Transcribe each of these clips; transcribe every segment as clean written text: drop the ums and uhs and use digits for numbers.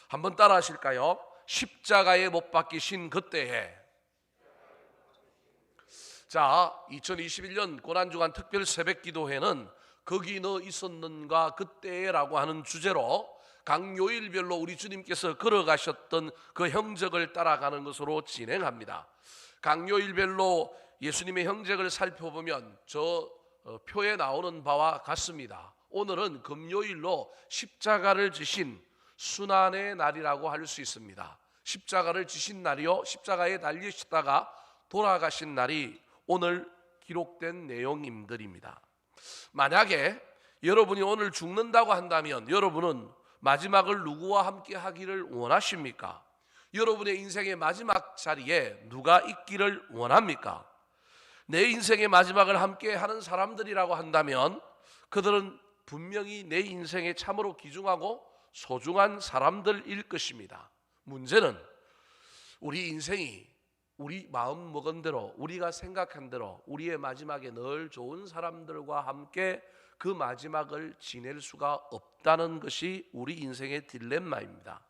한번 따라 하실까요? 십자가에 못 박히신 그때에. 자, 2021년 고난주간 특별 새벽기도회는 거기 너 있었는가 그때라고 하는 주제로 각 요일별로 우리 주님께서 걸어가셨던 그 형적을 따라가는 것으로 진행합니다. 각 요일별로 예수님의 형적을 살펴보면 저 표에 나오는 바와 같습니다. 오늘은 금요일로 십자가를 지신 순환의 날이라고 할 수 있습니다. 십자가를 지신 날이요, 십자가에 달리시다가 돌아가신 날이 오늘 기록된 내용들입니다. 만약에 여러분이 오늘 죽는다고 한다면 여러분은 마지막을 누구와 함께 하기를 원하십니까? 여러분의 인생의 마지막 자리에 누가 있기를 원합니까? 내 인생의 마지막을 함께 하는 사람들이라고 한다면 그들은 분명히 내 인생에 참으로 귀중하고 소중한 사람들일 것입니다. 문제는 우리 인생이 우리 마음 먹은 대로, 우리가 생각한 대로 우리의 마지막에 늘 좋은 사람들과 함께 그 마지막을 지낼 수가 없다는 것이 우리 인생의 딜레마입니다.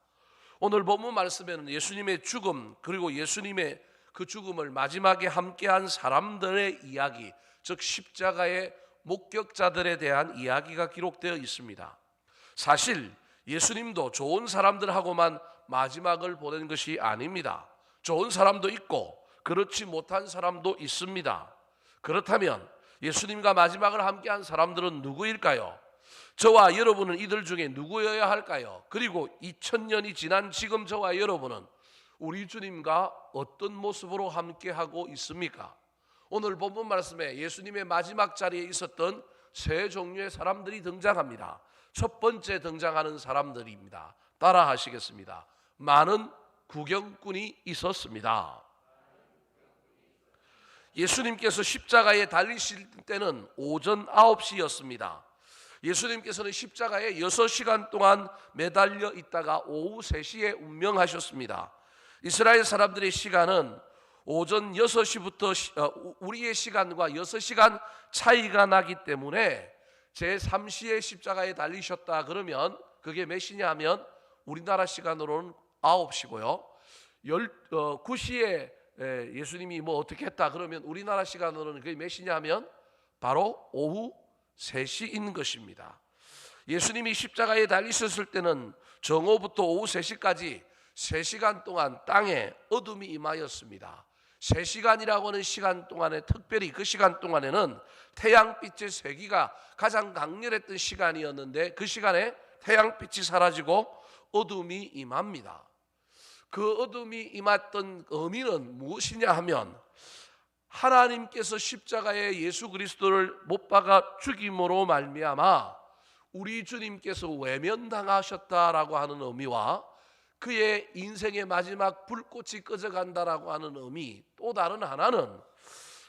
오늘 본문 말씀에는 예수님의 죽음, 그리고 예수님의 그 죽음을 마지막에 함께한 사람들의 이야기, 즉 십자가의 목격자들에 대한 이야기가 기록되어 있습니다. 사실 예수님도 좋은 사람들하고만 마지막을 보낸 것이 아닙니다. 좋은 사람도 있고 그렇지 못한 사람도 있습니다. 그렇다면 예수님과 마지막을 함께한 사람들은 누구일까요? 저와 여러분은 이들 중에 누구여야 할까요? 그리고 2000년이 지난 지금 저와 여러분은 우리 주님과 어떤 모습으로 함께하고 있습니까? 오늘 본문 말씀에 예수님의 마지막 자리에 있었던 세 종류의 사람들이 등장합니다. 첫 번째 등장하는 사람들입니다. 따라 하시겠습니다. 많은 구경꾼이 있었습니다. 예수님께서 십자가에 달리실 때는 오전 9시였습니다. 예수님께서는 십자가에 6시간 동안 매달려 있다가 오후 3시에 운명하셨습니다. 이스라엘 사람들의 시간은 오전 6시부터 우리의 시간과 6시간 차이가 나기 때문에 제3시에 십자가에 달리셨다 그러면 그게 몇 시냐 하면 우리나라 시간으로는 9시고요. 9시에 예수님이 뭐 어떻게 했다 그러면 우리나라 시간으로는 그게 몇 시냐 하면 바로 오후 3시인 것입니다. 예수님이 십자가에 달리셨을 때는 정오부터 오후 3시까지 3시간 동안 땅에 어둠이 임하였습니다. 3시간이라고 하는 시간 동안에 특별히 그 시간 동안에는 태양빛의 세기가 가장 강렬했던 시간이었는데 그 시간에 태양빛이 사라지고 어둠이 임합니다. 그 어둠이 임했던 의미는 무엇이냐 하면 하나님께서 십자가에 예수 그리스도를 못 박아 죽임으로 말미암아 우리 주님께서 외면당하셨다라고 하는 의미와 그의 인생의 마지막 불꽃이 꺼져간다라고 하는 의미, 또 다른 하나는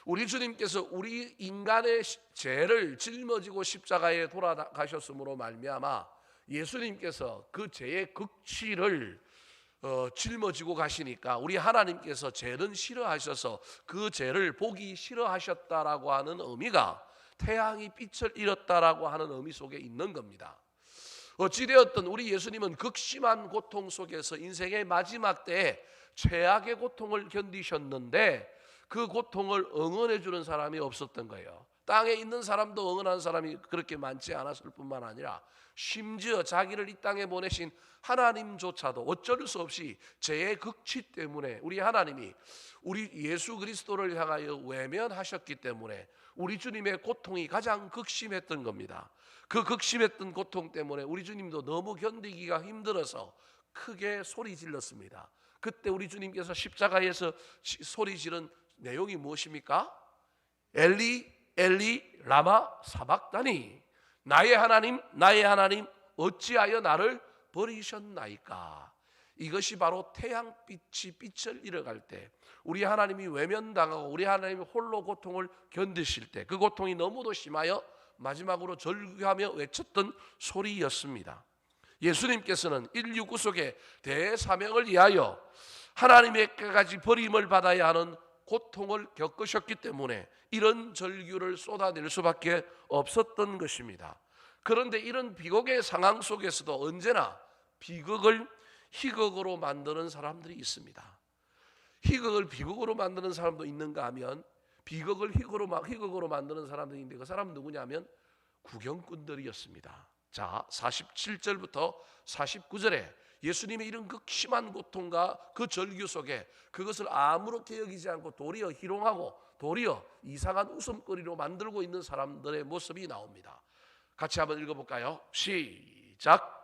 우리 주님께서 우리 인간의 죄를 짊어지고 십자가에 돌아가셨으므로 말미암아 예수님께서 그 죄의 극치를 짊어지고 가시니까 우리 하나님께서 죄는 싫어하셔서 그 죄를 보기 싫어하셨다라고 하는 의미가 태양이 빛을 잃었다라고 하는 의미 속에 있는 겁니다. 어찌되었든 우리 예수님은 극심한 고통 속에서 인생의 마지막 때에 최악의 고통을 견디셨는데 그 고통을 응원해 주는 사람이 없었던 거예요. 땅에 있는 사람도 응원하는 사람이 그렇게 많지 않았을 뿐만 아니라 심지어 자기를 이 땅에 보내신 하나님조차도 어쩔 수 없이 죄의 극치 때문에 우리 하나님이 우리 예수 그리스도를 향하여 외면하셨기 때문에 우리 주님의 고통이 가장 극심했던 겁니다. 그 극심했던 고통 때문에 우리 주님도 너무 견디기가 힘들어서 크게 소리 질렀습니다. 그때 우리 주님께서 십자가에서 소리 지른 내용이 무엇입니까? 엘리 엘리 라마 사박다니, 나의 하나님 어찌하여 나를 버리셨나이까. 이것이 바로 태양빛이 빛을 잃어갈 때 우리 하나님이 외면당하고 우리 하나님이 홀로 고통을 견디실 때 그 고통이 너무도 심하여 마지막으로 절규하며 외쳤던 소리였습니다. 예수님께서는 인류 구속의 대사명을 위하여 하나님에게까지 버림을 받아야 하는 고통을 겪으셨기 때문에 이런 절규를 쏟아낼 수밖에 없었던 것입니다. 그런데 이런 비극의 상황 속에서도 언제나 비극을 희극으로 만드는 사람들이 있습니다. 희극을 비극으로 만드는 사람도 있는가 하면 비극을 희극으로 만드는 사람들이 있는데 그 사람은 누구냐면 구경꾼들이었습니다. 자, 47절부터 49절에 예수님의 이런 극심한 고통과 그 절규 속에 그것을 아무렇게 여기지 않고 도리어 희롱하고 도리어 이상한 웃음거리로 만들고 있는 사람들의 모습이 나옵니다. 같이 한번 읽어볼까요? 시작.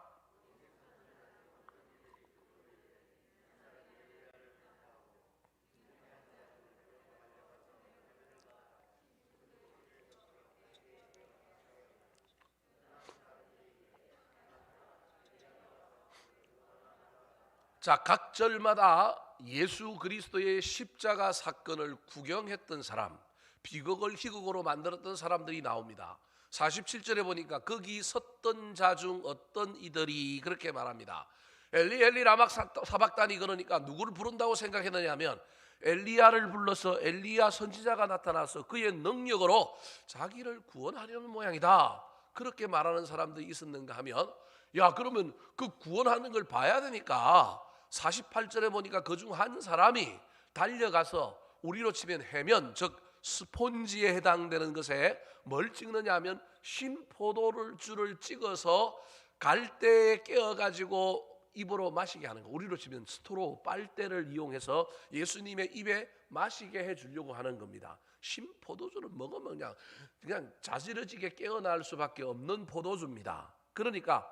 자, 각 절마다 예수 그리스도의 십자가 사건을 구경했던 사람, 비극을 희극으로 만들었던 사람들이 나옵니다. 47절에 보니까 거기 섰던 자 중 어떤 이들이 그렇게 말합니다. 엘리 엘리 라막 사박다니, 그러니까 누구를 부른다고 생각했느냐 하면 엘리야를 불러서 엘리야 선지자가 나타나서 그의 능력으로 자기를 구원하려는 모양이다, 그렇게 말하는 사람들이 있었는가 하면, 야 그러면 그 구원하는 걸 봐야 되니까 48절에 보니까 그 중 한 사람이 달려가서 우리로 치면 해면, 즉 스폰지에 해당되는 것에 뭘 찍느냐 하면 신포도를 줄을 찍어서 갈대에 깨어가지고 입으로 마시게 하는 거, 우리로 치면 스트로 빨대를 이용해서 예수님의 입에 마시게 해주려고 하는 겁니다. 신포도주를 먹으면 그냥 자지러지게 깨어날 수밖에 없는 포도주입니다. 그러니까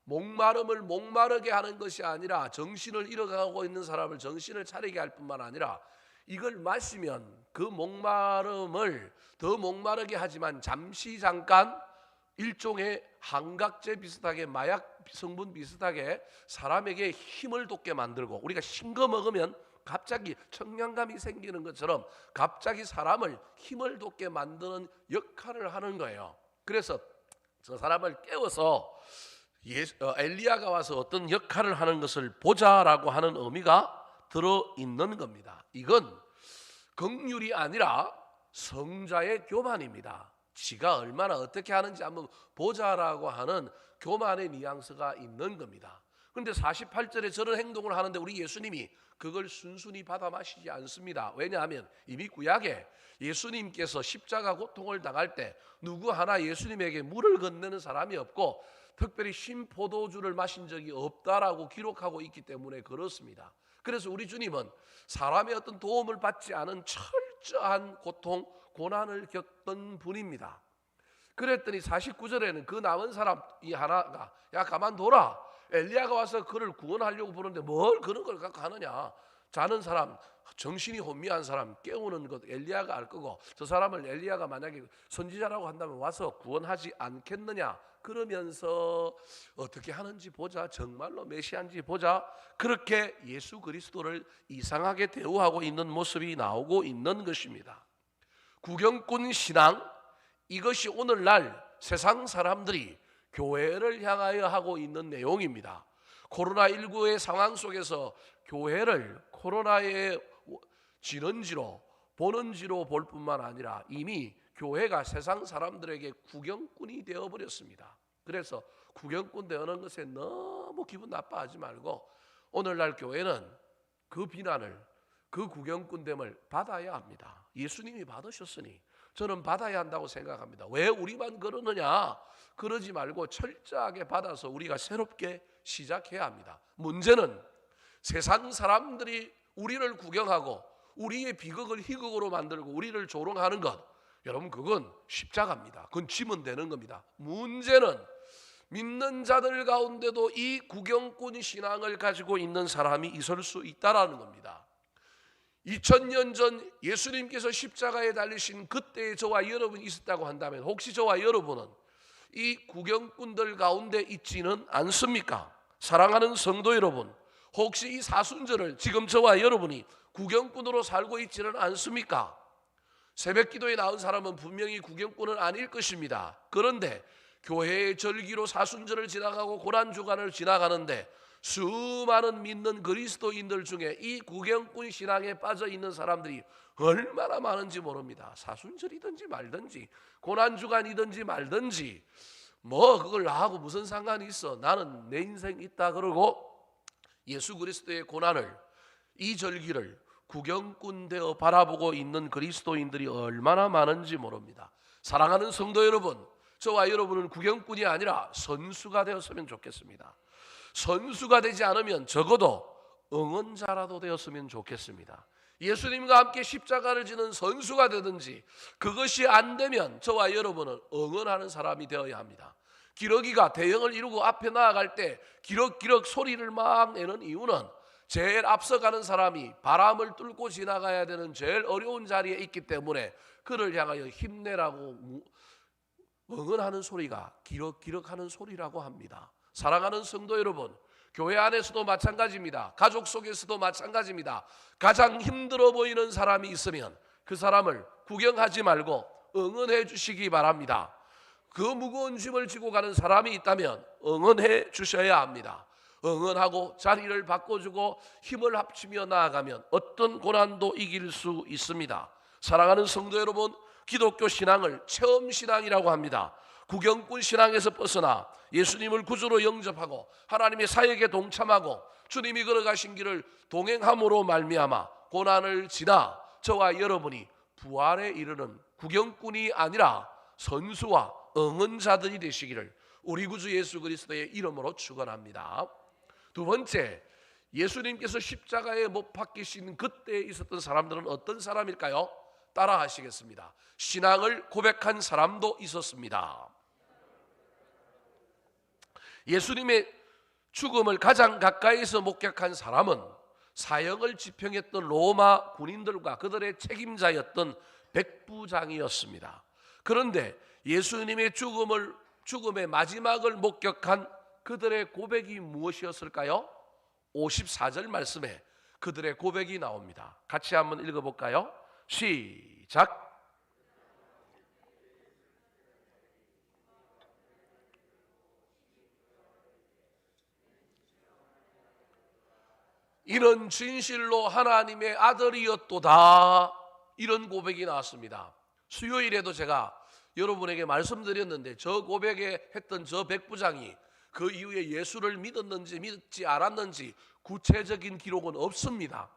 목마름을 목마르게 하는 것이 아니라 정신을 잃어가고 있는 사람을 정신을 차리게 할 뿐만 아니라 이걸 마시면 그 목마름을 더 목마르게 하지만 잠깐 일종의 한각제 비슷하게, 마약 성분 비슷하게 사람에게 힘을 돋게 만들고, 우리가 신 거 먹으면 갑자기 청량감이 생기는 것처럼 갑자기 사람을 힘을 돋게 만드는 역할을 하는 거예요. 그래서 저 사람을 깨워서 엘리야가 와서 어떤 역할을 하는 것을 보자라고 하는 의미가 들어있는 겁니다. 이건 긍휼이 아니라 성자의 교만입니다. 지가 얼마나 어떻게 하는지 한번 보자라고 하는 교만의 뉘앙스가 있는 겁니다. 그런데 48절에 저런 행동을 하는데 우리 예수님이 그걸 순순히 받아 마시지 않습니다. 왜냐하면 이미 구약에 예수님께서 십자가 고통을 당할 때 누구 하나 예수님에게 물을 건네는 사람이 없고 특별히 신포도주를 마신 적이 없다라고 기록하고 있기 때문에 그렇습니다. 그래서 우리 주님은 사람의 어떤 도움을 받지 않은 철저한 고통, 고난을 겪던 분입니다. 그랬더니 49절에는 그 남은 사람 이 하나가 야 가만둬라, 엘리야가 와서 그를 구원하려고 부르는데 뭘 그런 걸 갖고 하느냐, 자는 사람, 정신이 혼미한 사람 깨우는 것 엘리야가 알 거고, 저 사람을 엘리야가 만약에 선지자라고 한다면 와서 구원하지 않겠느냐, 그러면서 어떻게 하는지 보자, 정말로 메시아인지 보자, 그렇게 예수 그리스도를 이상하게 대우하고 있는 모습이 나오고 있는 것입니다. 구경꾼 신앙, 이것이 오늘날 세상 사람들이 교회를 향하여 하고 있는 내용입니다. 코로나19의 상황 속에서 교회를 코로나의 진원지로 보는지로 볼 뿐만 아니라 이미 교회가 세상 사람들에게 구경꾼이 되어버렸습니다. 그래서 구경꾼 되는 것에 너무 기분 나빠하지 말고 오늘날 교회는 그 비난을, 그 구경꾼됨을 받아야 합니다. 예수님이 받으셨으니 저는 받아야 한다고 생각합니다. 왜 우리만 그러느냐? 그러지 말고 철저하게 받아서 우리가 새롭게 시작해야 합니다. 문제는 세상 사람들이 우리를 구경하고 우리의 비극을 희극으로 만들고 우리를 조롱하는 것, 여러분 그건 십자가입니다. 그건 지면 되는 겁니다. 문제는 믿는 자들 가운데도 이 구경꾼 신앙을 가지고 있는 사람이 있을 수 있다라는 겁니다. 2000년 전 예수님께서 십자가에 달리신 그때의 저와 여러분이 있었다고 한다면 혹시 저와 여러분은 이 구경꾼들 가운데 있지는 않습니까? 사랑하는 성도 여러분, 혹시 이 사순절을 지금 저와 여러분이 구경꾼으로 살고 있지는 않습니까? 새벽기도에 나온 사람은 분명히 구경꾼은 아닐 것입니다. 그런데 교회의 절기로 사순절을 지나가고 고난주간을 지나가는데 수많은 믿는 그리스도인들 중에 이 구경꾼 신앙에 빠져 있는 사람들이 얼마나 많은지 모릅니다. 사순절이든지 말든지 고난주간이든지 말든지 뭐 그걸 나하고 무슨 상관이 있어, 나는 내 인생 있다 그러고 예수 그리스도의 고난을, 이 절기를 구경꾼 되어 바라보고 있는 그리스도인들이 얼마나 많은지 모릅니다. 사랑하는 성도 여러분, 저와 여러분은 구경꾼이 아니라 선수가 되었으면 좋겠습니다. 선수가 되지 않으면 적어도 응원자라도 되었으면 좋겠습니다. 예수님과 함께 십자가를 지는 선수가 되든지, 그것이 안 되면 저와 여러분은 응원하는 사람이 되어야 합니다. 기러기가 대형을 이루고 앞에 나아갈 때 기럭기럭 소리를 막 내는 이유는 제일 앞서가는 사람이 바람을 뚫고 지나가야 되는 제일 어려운 자리에 있기 때문에 그를 향하여 힘내라고 응원하는 소리가 기럭기럭하는 소리라고 합니다. 사랑하는 성도 여러분, 교회 안에서도 마찬가지입니다. 가족 속에서도 마찬가지입니다. 가장 힘들어 보이는 사람이 있으면 그 사람을 구경하지 말고 응원해 주시기 바랍니다. 그 무거운 짐을 지고 가는 사람이 있다면 응원해 주셔야 합니다. 응원하고 자리를 바꿔주고 힘을 합치며 나아가면 어떤 고난도 이길 수 있습니다. 사랑하는 성도 여러분, 기독교 신앙을 체험 신앙이라고 합니다. 구경꾼 신앙에서 벗어나 예수님을 구주로 영접하고 하나님의 사역에 동참하고 주님이 걸어가신 길을 동행함으로 말미암아 고난을 지나 저와 여러분이 부활에 이르는 구경꾼이 아니라 선수와 응원자들이 되시기를 우리 구주 예수 그리스도의 이름으로 축원합니다. 두 번째, 예수님께서 십자가에 못 박히신 그때에 있었던 사람들은 어떤 사람일까요? 따라 하시겠습니다. 신앙을 고백한 사람도 있었습니다. 예수님의 죽음을 가장 가까이서 목격한 사람은 사형을 집행했던 로마 군인들과 그들의 책임자였던 백부장이었습니다. 그런데 예수님의 죽음의 마지막을 목격한 그들의 고백이 무엇이었을까요? 54절 말씀에 그들의 고백이 나옵니다. 같이 한번 읽어볼까요? 시작. 이는 진실로 하나님의 아들이었도다. 이런 고백이 나왔습니다. 수요일에도 제가 여러분에게 말씀드렸는데 저 고백에 했던 저 백부장이 그 이후에 예수를 믿었는지 믿지 않았는지 구체적인 기록은 없습니다.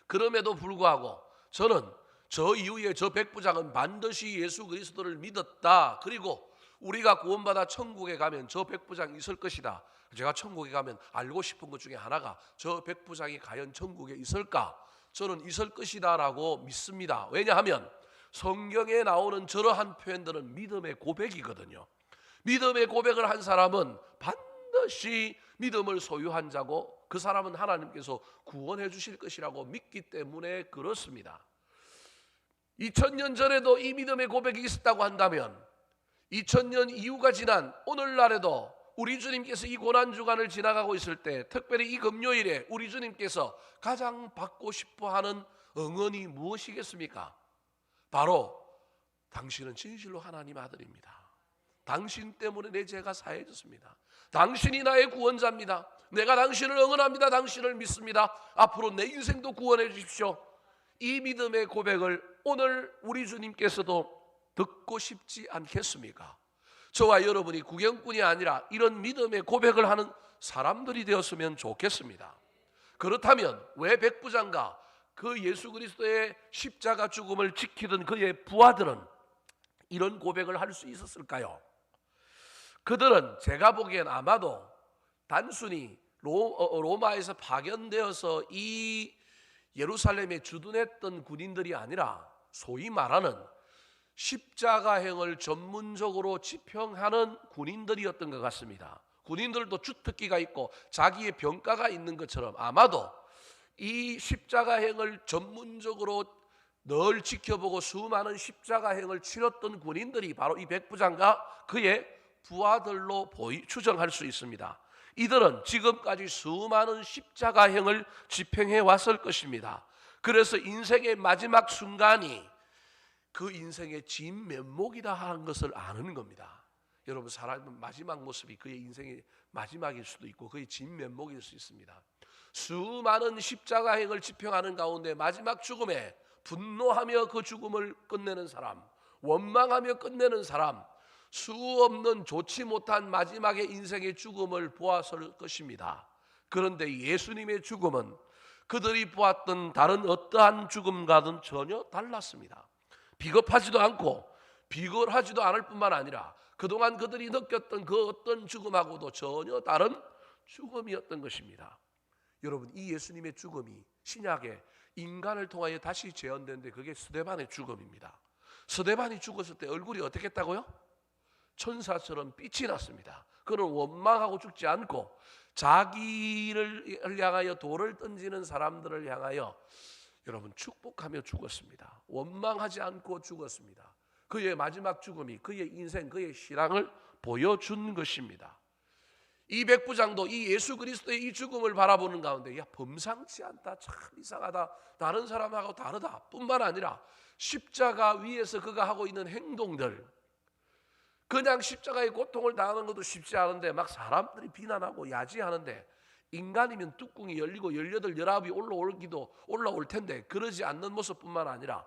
그럼에도 불구하고 저는 저 이후에 저 백부장은 반드시 예수 그리스도를 믿었다. 그리고 우리가 구원받아 천국에 가면 저 백부장이 있을 것이다. 제가 천국에 가면 알고 싶은 것 중에 하나가 저 백부장이 과연 천국에 있을까? 저는 있을 것이다 라고 믿습니다. 왜냐하면 성경에 나오는 저러한 표현들은 믿음의 고백이거든요. 믿음의 고백을 한 사람은 반드시 믿음을 소유한 자고 그 사람은 하나님께서 구원해 주실 것이라고 믿기 때문에 그렇습니다. 2000년 전에도 이 믿음의 고백이 있었다고 한다면 2000년 이후가 지난 오늘날에도 우리 주님께서 이 고난주간을 지나가고 있을 때, 특별히 이 금요일에 우리 주님께서 가장 받고 싶어하는 응원이 무엇이겠습니까? 바로 당신은 진실로 하나님 아들입니다. 당신 때문에 내 죄가 사해졌습니다. 당신이 나의 구원자입니다. 내가 당신을 응원합니다. 당신을 믿습니다. 앞으로 내 인생도 구원해 주십시오. 이 믿음의 고백을 오늘 우리 주님께서도 듣고 싶지 않겠습니까? 저와 여러분이 구경꾼이 아니라 이런 믿음의 고백을 하는 사람들이 되었으면 좋겠습니다. 그렇다면 왜 백부장과 그 예수 그리스도의 십자가 죽음을 지키던 그의 부하들은 이런 고백을 할 수 있었을까요? 그들은 제가 보기엔 아마도 단순히 로마에서 파견되어서 이 예루살렘에 주둔했던 군인들이 아니라 소위 말하는 십자가행을 전문적으로 집행하는 군인들이었던 것 같습니다. 군인들도 주특기가 있고 자기의 병가가 있는 것처럼 아마도 이 십자가행을 전문적으로 늘 지켜보고 수많은 십자가행을 치렀던 군인들이 바로 이 백부장과 그의 부하들로 추정할 수 있습니다. 이들은 지금까지 수많은 십자가행을 집행해 왔을 것입니다. 그래서 인생의 마지막 순간이 그 인생의 진면목이다 하는 것을 아는 겁니다. 여러분, 사람의 마지막 모습이 그의 인생의 마지막일 수도 있고 그의 진면목일 수 있습니다. 수많은 십자가행을 집행하는 가운데 마지막 죽음에 분노하며 그 죽음을 끝내는 사람, 원망하며 끝내는 사람, 수 없는 좋지 못한 마지막의 인생의 죽음을 보았을 것입니다. 그런데 예수님의 죽음은 그들이 보았던 다른 어떠한 죽음과는 전혀 달랐습니다. 비겁하지도 않고 비굴하지도 않을 뿐만 아니라 그동안 그들이 느꼈던 그 어떤 죽음하고도 전혀 다른 죽음이었던 것입니다. 여러분, 이 예수님의 죽음이 신약에 인간을 통하여 다시 재현되는데 그게 스데반의 죽음입니다. 스데반이 죽었을 때 얼굴이 어떻게 했다고요? 천사처럼 빛이 났습니다. 그는 원망하고 죽지 않고 자기를 향하여 돌을 던지는 사람들을 향하여 여러분 축복하며 죽었습니다. 원망하지 않고 죽었습니다. 그의 마지막 죽음이 그의 인생, 그의 신앙을 보여준 것입니다. 이 백부장도 이 예수 그리스도의 이 죽음을 바라보는 가운데 야, 범상치 않다, 참 이상하다, 다른 사람하고 다르다 뿐만 아니라 십자가 위에서 그가 하고 있는 행동들, 그냥 십자가의 고통을 당하는 것도 쉽지 않은데 막 사람들이 비난하고 야지하는데 인간이면 뚜껑이 열리고 18, 19이 올라올 텐데 그러지 않는 모습뿐만 아니라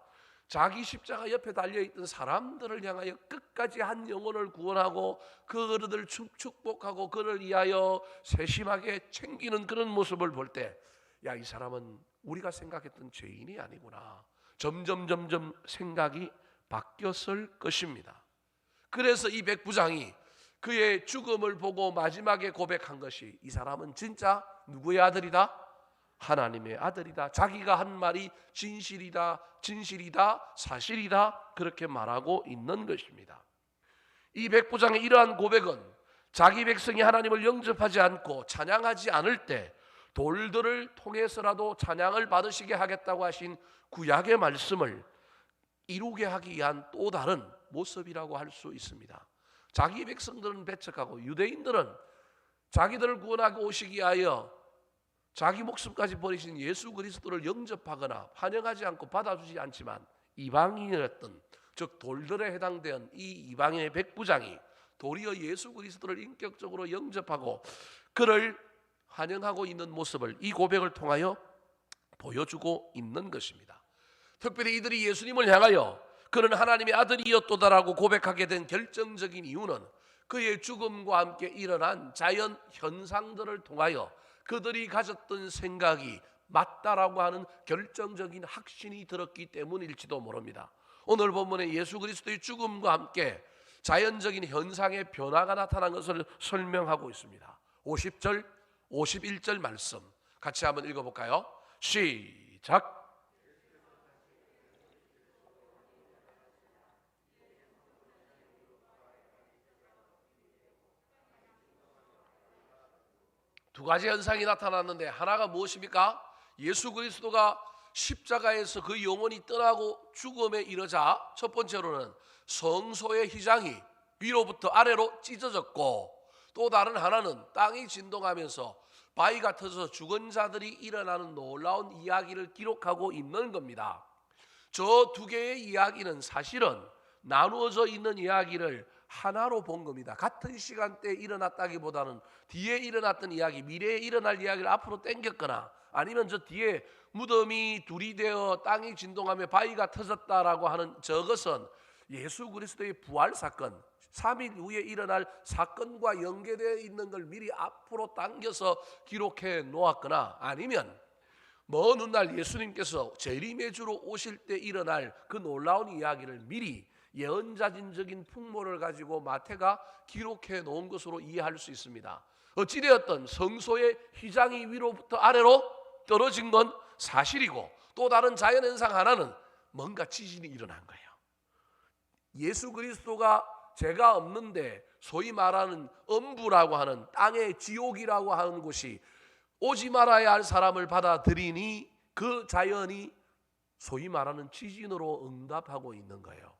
자기 십자가 옆에 달려있던 사람들을 향하여 끝까지 한 영혼을 구원하고 그들을 축복하고 그를 위하여 세심하게 챙기는 그런 모습을 볼 때 야, 이 사람은 우리가 생각했던 죄인이 아니구나, 점점 생각이 바뀌었을 것입니다. 그래서 이 백부장이 그의 죽음을 보고 마지막에 고백한 것이 이 사람은 진짜 누구의 아들이다? 하나님의 아들이다. 자기가 한 말이 진실이다, 사실이다, 그렇게 말하고 있는 것입니다. 이 백부장의 이러한 고백은 자기 백성이 하나님을 영접하지 않고 찬양하지 않을 때 돌들을 통해서라도 찬양을 받으시게 하겠다고 하신 구약의 말씀을 이루게 하기 위한 또 다른 모습이라고 할 수 있습니다. 자기 백성들은 배척하고 유대인들은 자기들을 구원하고 오시기 위하여 자기 목숨까지 버리신 예수 그리스도를 영접하거나 환영하지 않고 받아주지 않지만 이방인이었던, 즉 돌들에 해당되는 이 이방인의 백부장이 도리어 예수 그리스도를 인격적으로 영접하고 그를 환영하고 있는 모습을 이 고백을 통하여 보여주고 있는 것입니다. 특별히 이들이 예수님을 향하여 그는 하나님의 아들이었도다라고 고백하게 된 결정적인 이유는 그의 죽음과 함께 일어난 자연 현상들을 통하여 그들이 가졌던 생각이 맞다라고 하는 결정적인 확신이 들었기 때문일지도 모릅니다. 오늘 본문에 예수 그리스도의 죽음과 함께 자연적인 현상의 변화가 나타난 것을 설명하고 있습니다. 50절, 51절 말씀 같이 한번 읽어볼까요? 시작. 두 가지 현상이 나타났는데 하나가 무엇입니까? 예수 그리스도가 십자가에서 그 영혼이 떠나고 죽음에 이르자 첫 번째로는 성소의 휘장이 위로부터 아래로 찢어졌고, 또 다른 하나는 땅이 진동하면서 바위가 터져서 죽은 자들이 일어나는 놀라운 이야기를 기록하고 있는 겁니다. 저 두 개의 이야기는 사실은 나누어져 있는 이야기를 하나로 본 겁니다. 같은 시간대에 일어났다기보다는 뒤에 일어났던 이야기, 미래에 일어날 이야기를 앞으로 당겼거나 아니면 저 뒤에 무덤이 둘이 되어 땅이 진동하며 바위가 터졌다라고 하는 저것은 예수 그리스도의 부활 사건, 3일 후에 일어날 사건과 연계되어 있는 걸 미리 앞으로 당겨서 기록해 놓았거나 아니면 먼 훗날 예수님께서 재림의 주로 오실 때 일어날 그 놀라운 이야기를 미리 예언자진적인 풍모를 가지고 마태가 기록해 놓은 것으로 이해할 수 있습니다. 어찌되었든 성소의 휘장이 위로부터 아래로 떨어진 건 사실이고, 또 다른 자연현상 하나는 뭔가 지진이 일어난 거예요. 예수 그리스도가 죄가 없는데 소위 말하는 엄부라고 하는 땅의 지옥이라고 하는 곳이 오지 말아야 할 사람을 받아들이니 그 자연이 소위 말하는 지진으로 응답하고 있는 거예요.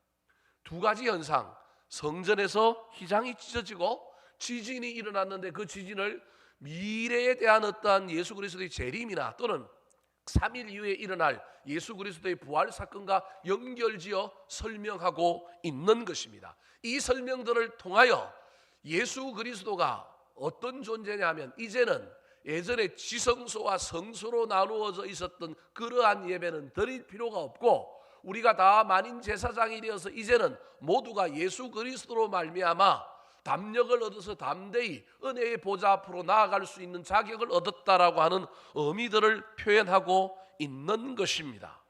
두 가지 현상, 성전에서 휘장이 찢어지고 지진이 일어났는데 그 지진을 미래에 대한 어떠한 예수 그리스도의 재림이나 또는 3일 이후에 일어날 예수 그리스도의 부활 사건과 연결지어 설명하고 있는 것입니다. 이 설명들을 통하여 예수 그리스도가 어떤 존재냐면 이제는 예전에 지성소와 성소로 나누어져 있었던 그러한 예배는 드릴 필요가 없고, 우리가 다 만인 제사장이 되어서 이제는 모두가 예수 그리스도로 말미암아 담력을 얻어서 담대히 은혜의 보좌 앞으로 나아갈 수 있는 자격을 얻었다라고 하는 의미들을 표현하고 있는 것입니다.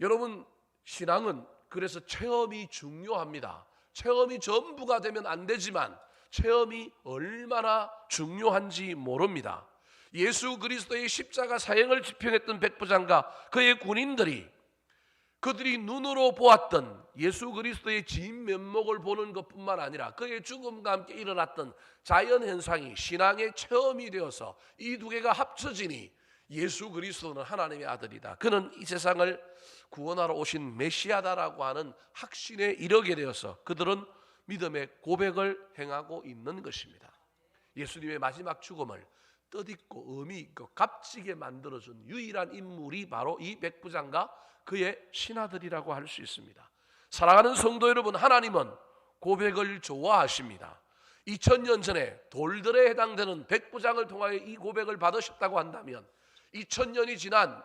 여러분, 신앙은 그래서 체험이 중요합니다. 체험이 전부가 되면 안 되지만 체험이 얼마나 중요한지 모릅니다. 예수 그리스도의 십자가 사형을 집행했던 백부장과 그의 군인들이 그들이 눈으로 보았던 예수 그리스도의 진면목을 보는 것뿐만 아니라 그의 죽음과 함께 일어났던 자연현상이 신앙의 체험이 되어서 이 두 개가 합쳐지니 예수 그리스도는 하나님의 아들이다, 그는 이 세상을 구원하러 오신 메시아다라고 하는 확신에 이르게 되어서 그들은 믿음의 고백을 행하고 있는 것입니다. 예수님의 마지막 죽음을 뜻있고 의미 있고 값지게 만들어준 유일한 인물이 바로 이 백부장과 그의 신하들이라고 할 수 있습니다. 사랑하는 성도 여러분, 하나님은 고백을 좋아하십니다. 2000년 전에 돌들에 해당되는 백부장을 통하여 이 고백을 받으셨다고 한다면 2000년이 지난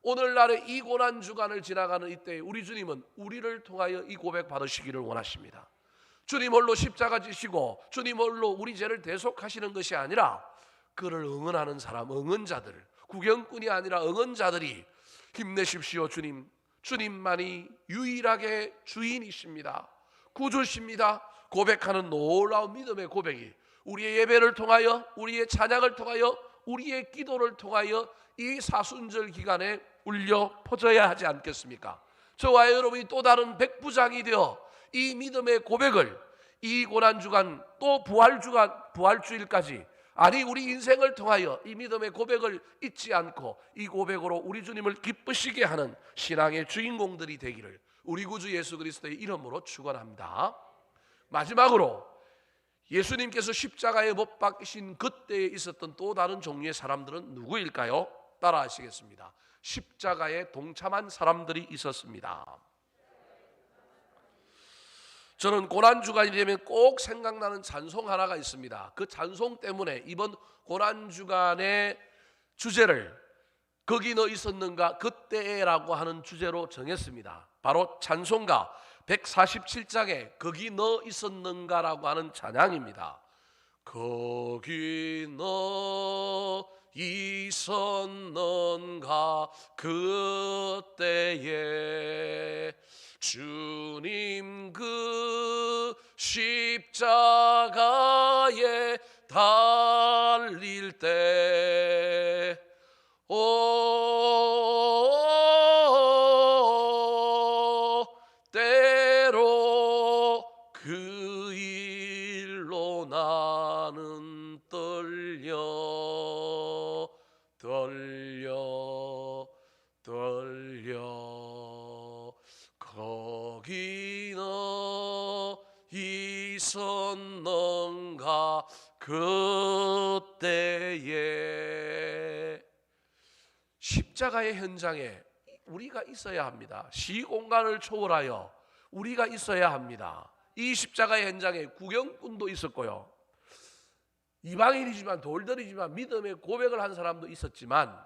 오늘날의 이 고난주간을 지나가는 이때에 우리 주님은 우리를 통하여 이 고백 받으시기를 원하십니다. 주님 홀로 십자가 지시고 주님 홀로 우리 죄를 대속하시는 것이 아니라 그를 응원하는 사람, 응원자들, 구경꾼이 아니라 응원자들이 힘내십시오 주님, 주님만이 유일하게 주인이십니다, 구주십니다 고백하는 놀라운 믿음의 고백이 우리의 예배를 통하여, 우리의 찬양을 통하여, 우리의 기도를 통하여 이 사순절 기간에 울려 퍼져야 하지 않겠습니까? 저와 여러분이 또 다른 백부장이 되어 이 믿음의 고백을 이 고난주간 또 부활주일까지, 아니 우리 인생을 통하여 이 믿음의 고백을 잊지 않고 이 고백으로 우리 주님을 기쁘시게 하는 신앙의 주인공들이 되기를 우리 구주 예수 그리스도의 이름으로 축원합니다. 마지막으로 예수님께서 십자가에 못 박히신 그때에 있었던 또 다른 종류의 사람들은 누구일까요? 따라 하시겠습니다. 십자가에 동참한 사람들이 있었습니다. 저는 고난주간이 되면 꼭 생각나는 찬송 하나가 있습니다. 그 찬송 때문에 이번 고난주간의 주제를 거기 너 있었는가 그때라고 하는 주제로 정했습니다. 바로 찬송가 147장에 거기 너 있었는가라고 하는 찬양입니다. 거기 너 있었는가 그때에 주님 그 십자가에 달릴 때 때로 그 일로 나는 떨려 거기 너 있었는가 그때에. 십자가의 현장에 우리가 있어야 합니다. 시공간을 초월하여 우리가 있어야 합니다. 이 십자가의 현장에 구경꾼도 있었고요, 이방인이지만 돌들이지만 믿음의 고백을 한 사람도 있었지만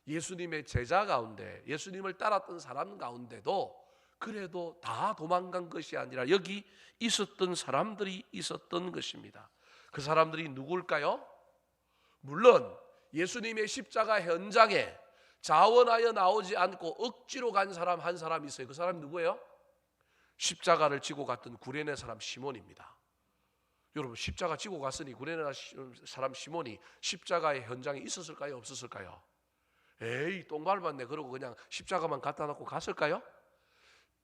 예수님의 제자 가운데, 예수님을 따랐던 사람 가운데도 그래도 다 도망간 것이 아니라 여기 있었던 사람들이 있었던 것입니다. 그 사람들이 누굴까요? 물론 예수님의 십자가 현장에 자원하여 나오지 않고 억지로 간 사람 한 사람 있어요. 그 사람 누구예요? 십자가를 지고 갔던 구레네 사람 시몬입니다. 여러분, 십자가 지고 갔으니 구레네 사람 시몬이 십자가의 현장에 있었을까요? 없었을까요? 에이, 똥 밟았네 그러고 그냥 십자가만 갖다 놓고 갔을까요?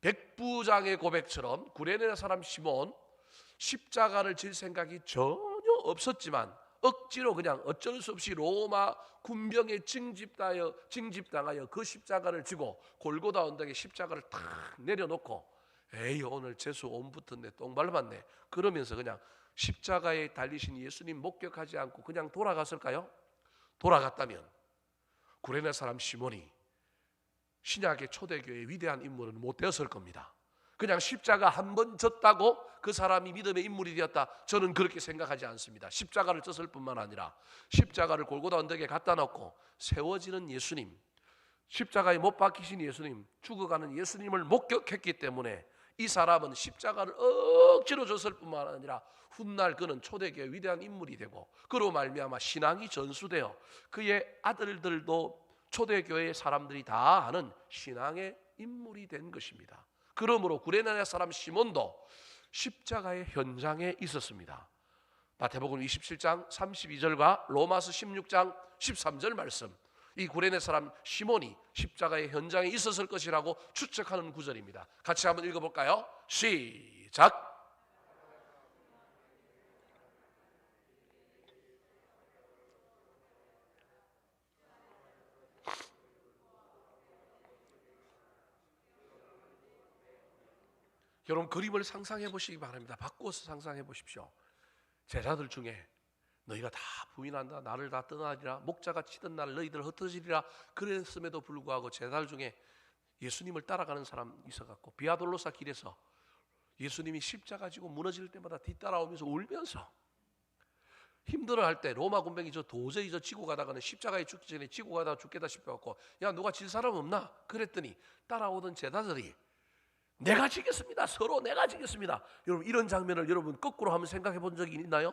백부장의 고백처럼 구레네 사람 시몬 십자가를 질 생각이 전혀 없었지만 억지로 그냥 어쩔 수 없이 로마 군병에 징집당하여 그 십자가를 지고 골고다 언덕에 십자가를 탁 내려놓고 에이, 오늘 재수 온 붙었네, 똥 밟았네 그러면서 그냥 십자가에 달리신 예수님 목격하지 않고 그냥 돌아갔을까요? 돌아갔다면 구레네 사람 시몬이 신약의 초대교회의 위대한 인물은 못 되었을 겁니다. 그냥 십자가 한 번 졌다고 그 사람이 믿음의 인물이 되었다, 저는 그렇게 생각하지 않습니다. 십자가를 졌을 뿐만 아니라 십자가를 골고다 언덕에 갖다 놓고 세워지는 예수님, 십자가에 못 박히신 예수님, 죽어가는 예수님을 목격했기 때문에 이 사람은 십자가를 억지로 줬을 뿐만 아니라 훗날 그는 초대교회 위대한 인물이 되고 그로 말미암아 신앙이 전수되어 그의 아들들도 초대교회의 사람들이 다 아는 신앙의 인물이 된 것입니다. 그러므로 구레네 사람 시몬도 십자가의 현장에 있었습니다. 마태복음 27장 32절과 로마서 16장 13절 말씀, 이 구레네 사람 시몬이 십자가의 현장에 있었을 것이라고 추측하는 구절입니다. 같이 한번 읽어볼까요? 시작. 여러분 그림을 상상해 보시기 바랍니다. 바꿔서 상상해 보십시오. 제자들 중에 너희가 다 부인한다, 나를 다 떠나리라, 목자가 치던 날 너희들 흩어지리라 그랬음에도 불구하고 제자들 중에 예수님을 따라가는 사람 있어갖고 비아돌로사 길에서 예수님이 십자가 지고 무너질 때마다 뒤따라오면서 울면서 힘들어할 때 로마 군병이 도저히 지고 가다가는 십자가에 죽기 전에 지고 가다가 죽겠다 싶어갖고 야 누가 질 사람 없나? 그랬더니 따라오던 제자들이 내가 지겠습니다. 서로 내가 지겠습니다. 여러분 이런 장면을 여러분 거꾸로 한번 생각해 본 적이 있나요?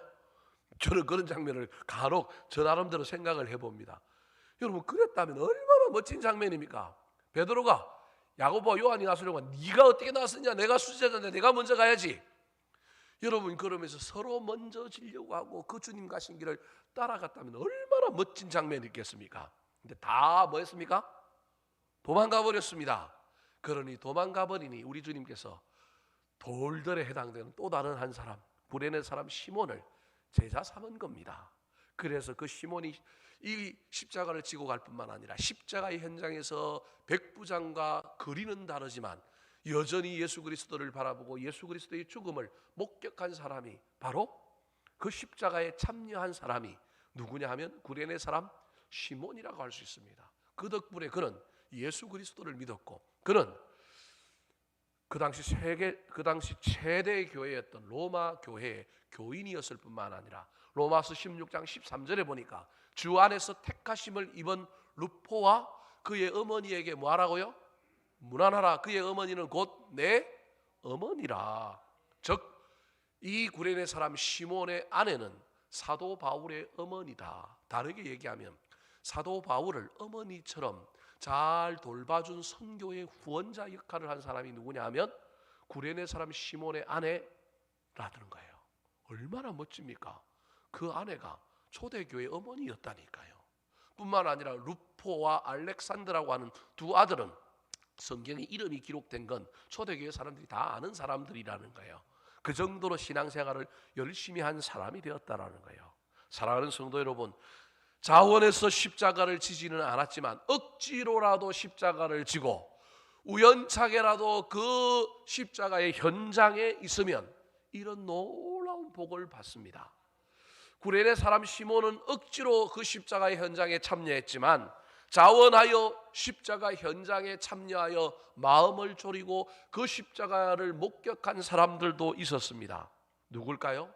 저는 그런 장면을 간혹 저 나름대로 생각을 해봅니다. 여러분 그랬다면 얼마나 멋진 장면입니까? 베드로가 야고보와 요한이 나서려고 네가 어떻게 나섰냐? 내가 수제자인데 내가 먼저 가야지. 여러분 그러면서 서로 먼저 지려고 하고 그 주님 가신 길을 따라갔다면 얼마나 멋진 장면이겠습니까? 근데 다 뭐 했습니까? 도망가 버렸습니다. 그러니 도망가 버리니 우리 주님께서 돌들에 해당되는 또 다른 한 사람, 구레네 사람 시몬을 제자 삼은 겁니다. 그래서 그 시몬이 이 십자가를 지고 갈 뿐만 아니라 십자가의 현장에서 백부장과 거리는 다르지만 여전히 예수 그리스도를 바라보고 예수 그리스도의 죽음을 목격한 사람이 바로 그 십자가에 참여한 사람이 누구냐 하면 구레네 사람 시몬이라고 할 수 있습니다. 그 덕분에 그는 예수 그리스도를 믿었고 그는 그 당시 최대의 교회였던 로마 교회의 교인이었을 뿐만 아니라 로마서 16장 13절에 보니까 주 안에서 택하심을 입은 루포와 그의 어머니에게 뭐하라고요? 문안하라. 그의 어머니는 곧 내 어머니라. 즉 이 구레네 사람 시몬의 아내는 사도 바울의 어머니다. 다르게 얘기하면 사도 바울을 어머니처럼 잘 돌봐준 선교의 후원자 역할을 한 사람이 누구냐 하면 구레네 사람 시몬의 아내라는 거예요. 얼마나 멋집니까? 그 아내가 초대교회 어머니였다니까요. 뿐만 아니라 루포와 알렉산드라고 하는 두 아들은 성경에 이름이 기록된 건 초대교회 사람들이 다 아는 사람들이라는 거예요. 그 정도로 신앙생활을 열심히 한 사람이 되었다라는 거예요. 사랑하는 성도 여러분, 자원해서 십자가를 지지는 않았지만 억지로라도 십자가를 지고 우연찮게라도 그 십자가의 현장에 있으면 이런 놀라운 복을 받습니다. 구레네 사람 시몬은 억지로 그 십자가의 현장에 참여했지만 자원하여 십자가 현장에 참여하여 마음을 졸이고 그 십자가를 목격한 사람들도 있었습니다. 누굴까요?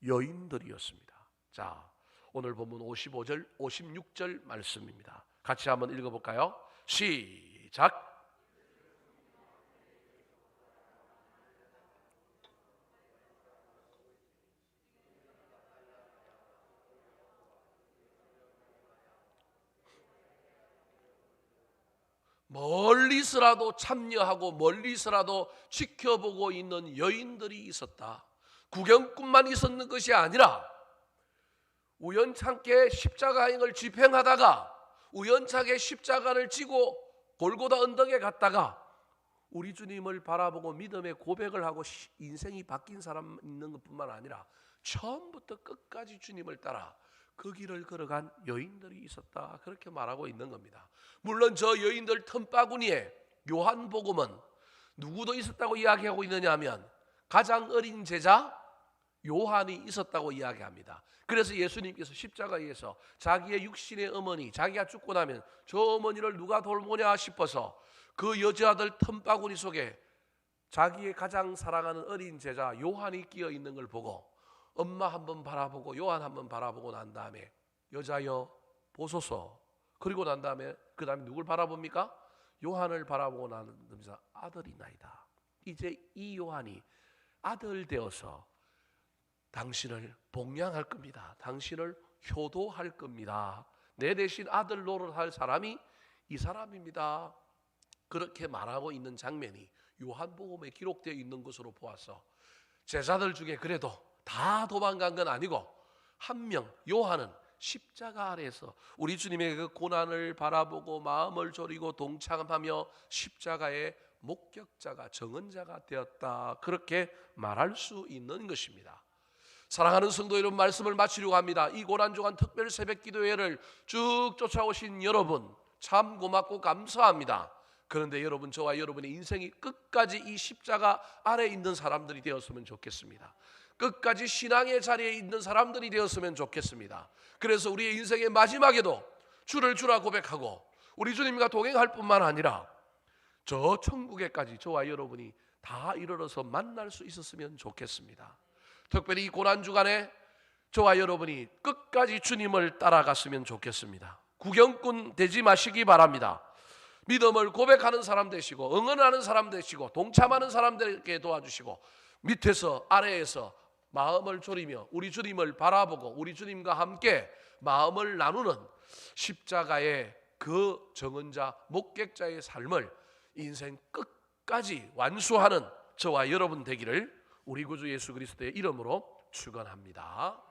여인들이었습니다. 자, 오늘 본문 55절, 56절 말씀입니다. 같이 한번 읽어볼까요? 시작. 멀리서라도 참여하고 멀리서라도 지켜보고 있는 여인들이 있었다. 구경꾼만 있었는 것이 아니라 우연찮게 십자가행을 집행하다가 우연찮게 십자가를 지고 골고다 언덕에 갔다가 우리 주님을 바라보고 믿음의 고백을 하고 인생이 바뀐 사람 있는 것뿐만 아니라 처음부터 끝까지 주님을 따라 그 길을 걸어간 여인들이 있었다. 그렇게 말하고 있는 겁니다. 물론 저 여인들 틈바구니에 요한복음은 누구도 있었다고 이야기하고 있느냐 하면 가장 어린 제자 요한이 있었다고 이야기합니다. 그래서 예수님께서 십자가에서 자기의 육신의 어머니, 자기가 죽고 나면 저 어머니를 누가 돌보냐 싶어서 그 여자들 틈바구니 속에 자기의 가장 사랑하는 어린 제자 요한이 끼어 있는 걸 보고 엄마 한번 바라보고 요한 한번 바라보고 난 다음에 여자여 보소서. 그리고 난 다음에 그 다음에 누굴 바라봅니까? 요한을 바라보고 나면서 아들이나이다. 이제 이 요한이 아들 되어서 당신을 복양할 겁니다. 당신을 효도할 겁니다. 내 대신 아들 노릇할 사람이 이 사람입니다. 그렇게 말하고 있는 장면이 요한복음에 기록되어 있는 것으로 보아서 제자들 중에 그래도 다 도망간 건 아니고 한 명, 요한은 십자가 아래에서 우리 주님의 그 고난을 바라보고 마음을 졸이고 동참하며 십자가의 목격자가, 정언자가 되었다, 그렇게 말할 수 있는 것입니다. 사랑하는 성도 여러분, 말씀을 마치려고 합니다. 이 고난주간 특별 새벽 기도회를 쭉 쫓아오신 여러분 참 고맙고 감사합니다. 그런데 여러분, 저와 여러분의 인생이 끝까지 이 십자가 아래에 있는 사람들이 되었으면 좋겠습니다. 끝까지 신앙의 자리에 있는 사람들이 되었으면 좋겠습니다. 그래서 우리의 인생의 마지막에도 주를 주라 고백하고 우리 주님과 동행할 뿐만 아니라 저 천국에까지 저와 여러분이 다 이르러서 만날 수 있었으면 좋겠습니다. 특별히 이 고난주간에 저와 여러분이 끝까지 주님을 따라갔으면 좋겠습니다. 구경꾼 되지 마시기 바랍니다. 믿음을 고백하는 사람 되시고 응원하는 사람 되시고 동참하는 사람들에게 도와주시고 밑에서 아래에서 마음을 졸이며 우리 주님을 바라보고 우리 주님과 함께 마음을 나누는 십자가의 그 정언자 목객자의 삶을 인생 끝까지 완수하는 저와 여러분 되기를 우리 구주 예수 그리스도의 이름으로 축원합니다.